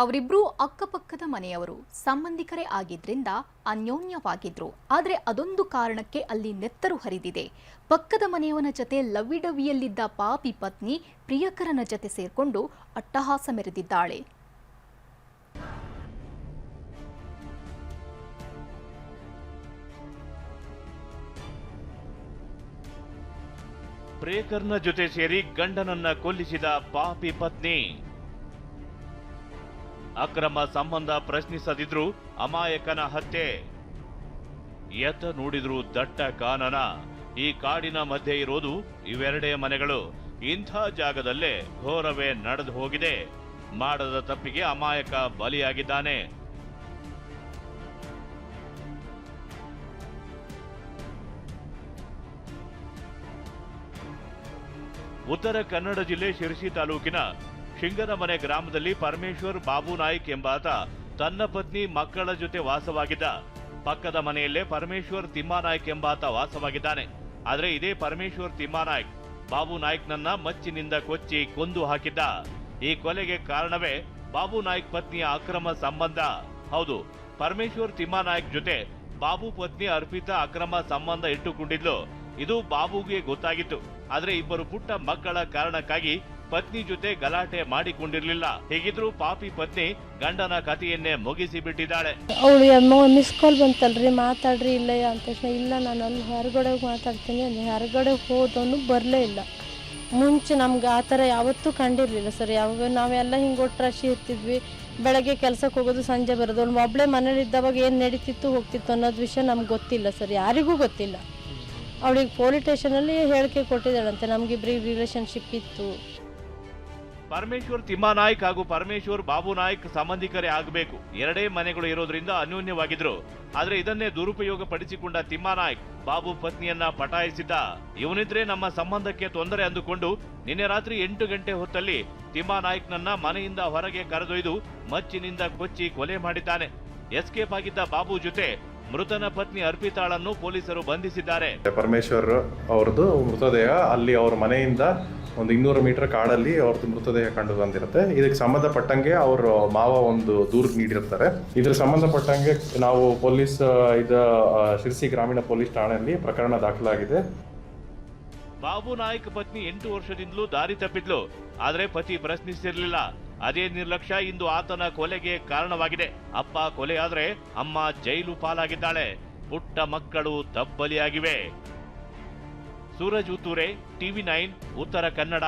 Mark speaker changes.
Speaker 1: ಅವರಿಬ್ರು ಅಕ್ಕಪಕ್ಕದ ಮನೆಯವರು, ಸಂಬಂಧಿಕರೇ ಆಗಿದ್ರಿಂದ ಅನ್ಯೋನ್ಯವಾಗಿದ್ರು. ಆದರೆ ಅದೊಂದು ಕಾರಣಕ್ಕೆ ಅಲ್ಲಿ ನೆತ್ತರು ಹರಿದಿದೆ. ಪಕ್ಕದ ಮನೆಯವನ ಜತೆ ಲವಿಡವಿಯಲ್ಲಿದ್ದ ಪಾಪಿ ಪತ್ನಿ ಪ್ರಿಯಕರನ ಜತೆ ಸೇರ್ಕೊಂಡು ಅಟ್ಟಹಾಸ ಮೆರೆದಿದ್ದಾಳೆ.
Speaker 2: ಪ್ರಿಯಕರನ ಜೊತೆ ಸೇರಿ ಗಂಡನನ್ನ ಕೊಲ್ಲಿಸಿದ ಪಾಪಿ ಪತ್ನಿ. ಅಕ್ರಮ ಸಂಬಂಧ ಪ್ರಶ್ನಿಸದಿದ್ರು ಅಮಾಯಕನ ಹತ್ಯೆ. ಎತ್ತ ನೋಡಿದ್ರು ದಟ್ಟ ಕಾನನ. ಈ ಕಾಡಿನ ಮಧ್ಯೆ ಇರೋದು ಇವೆರಡೇ ಮನೆಗಳು. ಇಂಥ ಜಾಗದಲ್ಲೇ ಘೋರವೇ ನಡೆದು ಹೋಗಿದೆ. ಮಾಡದ ತಪ್ಪಿಗೆ ಅಮಾಯಕ ಬಲಿಯಾಗಿದ್ದಾನೆ. ಉತ್ತರ ಕನ್ನಡ ಜಿಲ್ಲೆ ಶಿರಸಿ ತಾಲೂಕಿನ ಶಿಂಗನಮನೆ ಗ್ರಾಮದಲ್ಲಿ ಪರಮೇಶ್ವರ್ ಬಾಬು ನಾಯ್ಕ್ ಎಂಬಾತ ತನ್ನ ಪತ್ನಿ ಮಕ್ಕಳ ಜೊತೆ ವಾಸವಾಗಿದ್ದ. ಪಕ್ಕದ ಮನೆಯಲ್ಲೇ ಪರಮೇಶ್ವರ್ ತಿಮ್ಮಾನಾಯ್ಕ್ ಎಂಬಾತ ವಾಸವಾಗಿದ್ದಾನೆ. ಆದರೆ ಇದೇ ಪರಮೇಶ್ವರ್ ತಿಮ್ಮಾನಾಯ್ಕ್ ಬಾಬು ನಾಯ್ಕ್ನನ್ನ ಮಚ್ಚಿನಿಂದ ಕೊಚ್ಚಿ ಕೊಂದು ಹಾಕಿದ್ದ. ಈ ಕೊಲೆಗೆ ಕಾರಣವೇ ಬಾಬು ನಾಯ್ಕ್ ಪತ್ನಿಯ ಅಕ್ರಮ ಸಂಬಂಧ. ಹೌದು, ಪರಮೇಶ್ವರ್ ತಿಮ್ಮಾನಾಯ್ಕ್ ಜೊತೆ ಬಾಬು ಪತ್ನಿ ಅರ್ಪಿತಾ ಅಕ್ರಮ ಸಂಬಂಧ ಇಟ್ಟುಕೊಂಡಿದ್ಲು. ಇದು ಬಾಬುಗೆ ಗೊತ್ತಾಗಿತ್ತು. ಆದ್ರೆ ಇಬ್ಬರು ಪುಟ್ಟ ಮಕ್ಕಳ ಕಾರಣಕ್ಕಾಗಿ ಪತ್ನಿ ಜೊತೆ ಗಲಾಟೆ ಮಾಡಿಕೊಂಡಿರ್ಲಿಲ್ಲ. ಹೇಗಿದ್ರು ಪಾಪಿ ಪತ್ನಿ ಗಂಡನ ಕಥೆಯನ್ನೇ ಮುಗಿಸಿ ಬಿಟ್ಟಿದ್ದಾಳೆ.
Speaker 3: ಅವಳು ಮಿಸ್ ಕಾಲ್ ಬಂತಲ್ರಿ, ಮಾತಾಡ್ರಿ ಇಲ್ಲ ಅಂತ ತಕ್ಷಣ ಇಲ್ಲ ನಾನು ಅಲ್ಲಿ ಹೊರಗಡೆ ಮಾತಾಡ್ತೀನಿ ಅಂದ್ರೆ ಹೊರಗಡೆ ಹೋದವನು ಬರಲೇ ಇಲ್ಲ. ಮುಂಚೆ ನಮ್ಗೆ ಆ ಥರ ಯಾವತ್ತೂ ಕಂಡಿರಲಿಲ್ಲ ಸರ್. ಯಾವಾಗ ನಾವೆಲ್ಲ ಹಿಂಗೆ ಒಟ್ಟರಾಶಿ ಇರ್ತಿದ್ವಿ, ಬೆಳಗ್ಗೆ ಕೆಲಸಕ್ಕೆ ಹೋಗೋದು ಸಂಜೆ ಬರೋದು. ಅವ್ಳು ಒಬ್ಬಳೇ ಮನೇಲಿದ್ದವಾಗ ಏನು ನಡೀತಿತ್ತು ಹೋಗ್ತಿತ್ತು ಅನ್ನೋದು ವಿಷಯ ನಮ್ಗೆ ಗೊತ್ತಿಲ್ಲ ಸರ್, ಯಾರಿಗೂ ಗೊತ್ತಿಲ್ಲ. ಅವಳಿಗೆ ಪೊಲೀಸ್ ಸ್ಟೇಷನಲ್ಲಿ ಹೇಳಿಕೆ ಕೊಟ್ಟಿದ್ದಾಳಂತೆ, ನಮ್ಗಿಬ್ರಿಗೆ ರಿಲೇಶನ್ಶಿಪ್ ಇತ್ತು.
Speaker 2: ಪರಮೇಶ್ವರ್ ತಿಮ್ಮಾನಾಯ್ಕ್ ಹಾಗೂ ಪರಮೇಶ್ವರ್ ಬಾಬು ನಾಯ್ಕ್ ಸಂಬಂಧಿಕರೇ ಆಗಬೇಕು. ಎರಡೇ ಮನೆಗಳು ಇರೋದ್ರಿಂದ ಅನ್ಯೋನ್ಯವಾಗಿದ್ರು. ಆದ್ರೆ ಇದನ್ನೇ ದುರುಪಯೋಗ ಪಡಿಸಿಕೊಂಡ ತಿಮ್ಮಾನಾಯ್ಕ್ ಬಾಬು ಪತ್ನಿಯನ್ನ ಪಟಾಯಿಸಿದ್ದ. ಇವನಿದ್ರೆ ನಮ್ಮ ಸಂಬಂಧಕ್ಕೆ ತೊಂದರೆ ಅಂದುಕೊಂಡು ನಿನ್ನೆ ರಾತ್ರಿ 8 ಗಂಟೆ ಹೊತ್ತಲ್ಲಿ ತಿಮ್ಮಾನಾಯ್ಕ್ನನ್ನ ಮನೆಯಿಂದ ಹೊರಗೆ ಕರೆದೊಯ್ದು ಮಚ್ಚಿನಿಂದ ಕೊಚ್ಚಿ ಕೊಲೆ ಮಾಡಿದ್ದಾನೆ. ಎಸ್ಕೇಪ್ ಆಗಿದ್ದ ಬಾಬು ಜೊತೆ ಮೃತನ ಪತ್ನಿ ಅರ್ಪಿತಾಳನ್ನು ಪೊಲೀಸರು ಬಂಧಿಸಿದ್ದಾರೆ.
Speaker 4: ಪರಮೇಶ್ವರ್ ಅವ್ರದ್ದು ಮೃತದೇಹ ಅಲ್ಲಿ ಅವ್ರ ಮನೆಯಿಂದ ಒಂದು 200 ಮೀಟರ್ ಕಾಡಲ್ಲಿ ಅವ್ರದ್ದು ಮೃತದೇಹ ಕಂಡು ಬಂದಿರುತ್ತೆ. ಇದಕ್ಕೆ ಸಂಬಂಧಪಟ್ಟಂಗೆ ಅವರು ಮಾವ ಒಂದು ದೂರು ನೀಡಿರ್ತಾರೆ. ಇದ್ರ ಸಂಬಂಧಪಟ್ಟಂಗೆ ನಾವು ಪೊಲೀಸ್ ಶಿರಸಿ ಗ್ರಾಮೀಣ ಪೊಲೀಸ್ ಠಾಣೆಯಲ್ಲಿ ಪ್ರಕರಣ ದಾಖಲಾಗಿದೆ.
Speaker 2: ಬಾಬು ನಾಯ್ಕ್ ಪತ್ನಿ 8 ವರ್ಷದಿಂದಲೂ ದಾರಿ ತಪ್ಪಿದ್ಲು. ಆದ್ರೆ ಪತಿ ಪ್ರಶ್ನಿಸಿರ್ಲಿಲ್ಲ. ಅದೇ ನಿರ್ಲಕ್ಷ್ಯ ಇಂದು ಆತನ ಕೊಲೆಗೆ ಕಾರಣವಾಗಿದೆ. ಅಪ್ಪ ಕೊಲೆಯಾದ್ರೆ ಅಮ್ಮ ಜೈಲು ಪಾಲಾಗಿದ್ದಾಳೆ. ಪುಟ್ಟ ಮಕ್ಕಳು ತಬ್ಬಲಿಯಾಗಿವೆ. ಸೂರಜ್ ಉತ್ತೂರೆ, TV9 ಉತ್ತರ ಕನ್ನಡ.